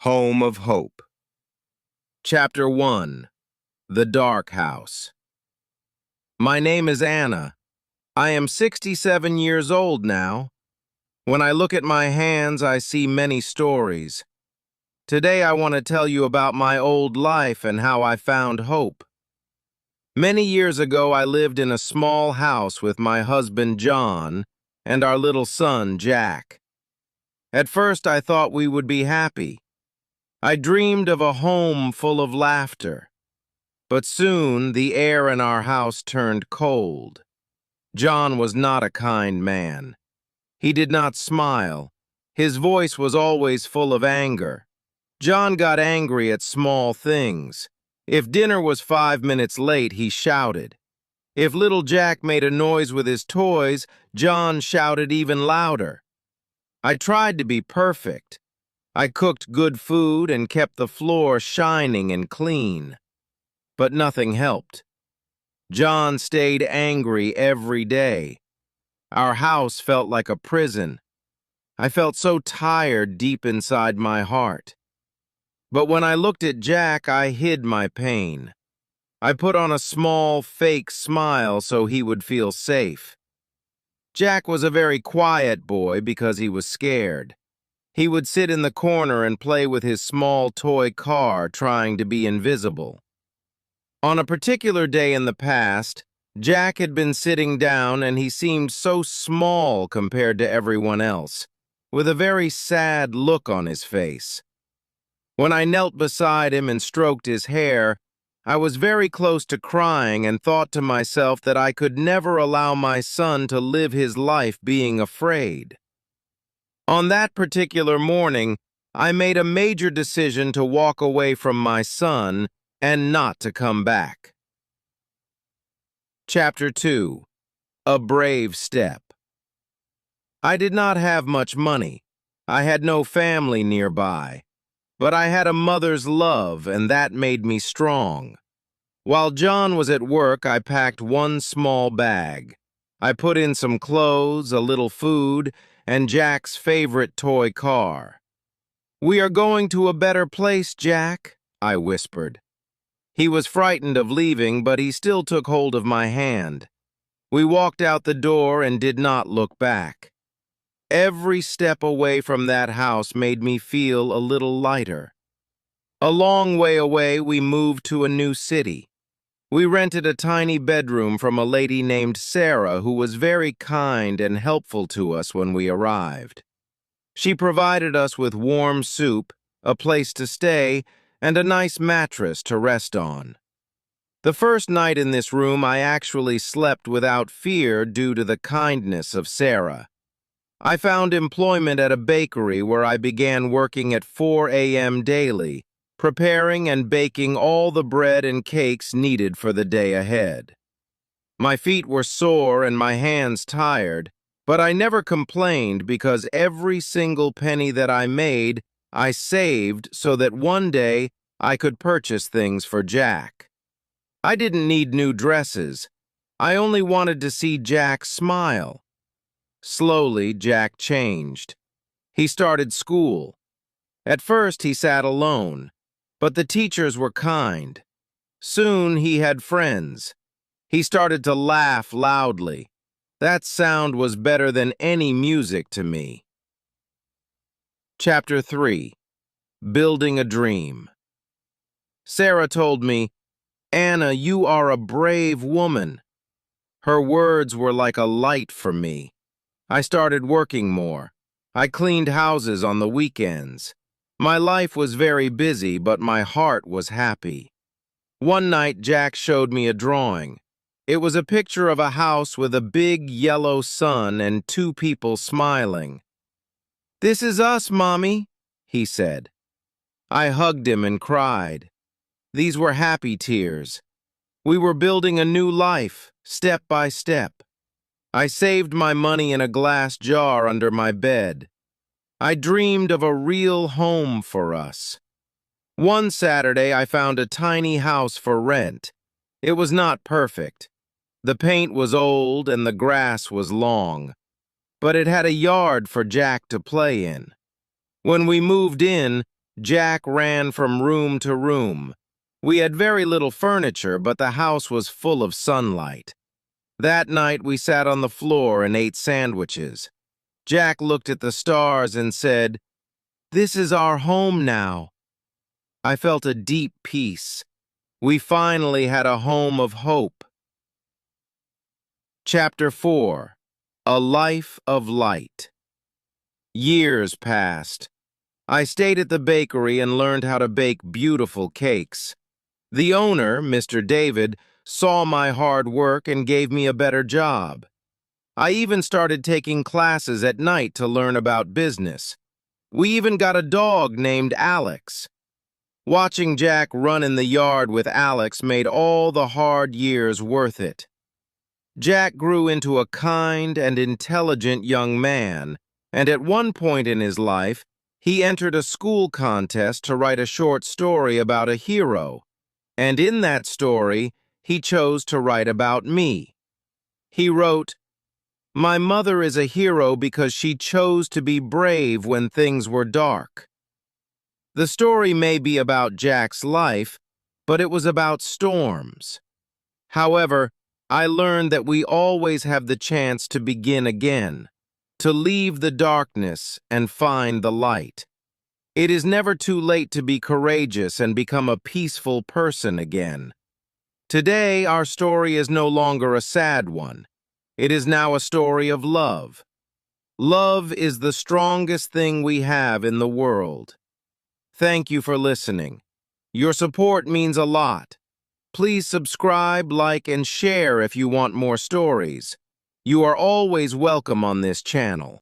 Home of Hope. Chapter 1. The Dark House. My name is Anna. I am 67 years old now. When I look at my hands, I see many stories. Today I want to tell you about my old life and how I found hope. Many years ago, I lived in a small house with my husband John and our little son Jack. At first, I thought we would be happy. I dreamed of a home full of laughter. But soon the air in our house turned cold. John was not a kind man. He did not smile. His voice was always full of anger. John got angry at small things. If dinner was 5 minutes late, he shouted. If little Jack made a noise with his toys, John shouted even louder. I tried to be perfect. I cooked good food and kept the floor shining and clean. But nothing helped. John stayed angry every day. Our house felt like a prison. I felt so tired deep inside my heart. But when I looked at Jack, I hid my pain. I put on a small, fake smile so he would feel safe. Jack was a very quiet boy because he was scared. He would sit in the corner and play with his small toy car, trying to be invisible. On a particular day in the past, Jack had been sitting down and he seemed so small compared to everyone else, with a very sad look on his face. When I knelt beside him and stroked his hair, I was very close to crying and thought to myself that I could never allow my son to live his life being afraid. On that particular morning, I made a major decision to walk away from my son and not to come back. Chapter 2. A Brave Step. I did not have much money. I had no family nearby. But I had a mother's love, and that made me strong. While John was at work, I packed one small bag. I put in some clothes, a little food, and Jack's favorite toy car. "We are going to a better place, Jack," I whispered. He was frightened of leaving, but he still took hold of my hand. We walked out the door and did not look back. Every step away from that house made me feel a little lighter. A long way away, we moved to a new city. We rented a tiny bedroom from a lady named Sarah, who was very kind and helpful to us when we arrived. She provided us with warm soup, a place to stay, and a nice mattress to rest on. The first night in this room, I actually slept without fear due to the kindness of Sarah. I found employment at a bakery where I began working at 4 a.m. daily, preparing and baking all the bread and cakes needed for the day ahead. My feet were sore and my hands tired, but I never complained because every single penny that I made, I saved so that one day I could purchase things for Jack. I didn't need new dresses. I only wanted to see Jack smile. Slowly, Jack changed. He started school. At first, he sat alone, but the teachers were kind. Soon, he had friends. He started to laugh loudly. That sound was better than any music to me. Chapter 3. Building a Dream. Sarah told me, "Anna, you are a brave woman." Her words were like a light for me. I started working more. I cleaned houses on the weekends. My life was very busy, but my heart was happy. One night, Jack showed me a drawing. It was a picture of a house with a big yellow sun and two people smiling. "This is us, Mommy," he said. I hugged him and cried. These were happy tears. We were building a new life, step by step. I saved my money in a glass jar under my bed. I dreamed of a real home for us. One Saturday, I found a tiny house for rent. It was not perfect. The paint was old and the grass was long, but it had a yard for Jack to play in. When we moved in, Jack ran from room to room. We had very little furniture, but the house was full of sunlight. That night we sat on the floor and ate sandwiches. Jack looked at the stars and said, "This is our home now." I felt a deep peace. We finally had a home of hope. Chapter 4. A Life of Light. Years passed. I stayed at the bakery and learned how to bake beautiful cakes. The owner, Mr. David, saw my hard work and gave me a better job. I even started taking classes at night to learn about business. We even got a dog named Alex. Watching Jack run in the yard with Alex made all the hard years worth it. Jack grew into a kind and intelligent young man, and at one point in his life, he entered a school contest to write a short story about a hero. And in that story, he chose to write about me. He wrote, "My mother is a hero because she chose to be brave when things were dark." The story may be about Jack's life, but it was about storms. However, I learned that we always have the chance to begin again, to leave the darkness and find the light. It is never too late to be courageous and become a peaceful person again. Today, our story is no longer a sad one. It is now a story of love. Love is the strongest thing we have in the world. Thank you for listening. Your support means a lot. Please subscribe, like, and share if you want more stories. You are always welcome on this channel.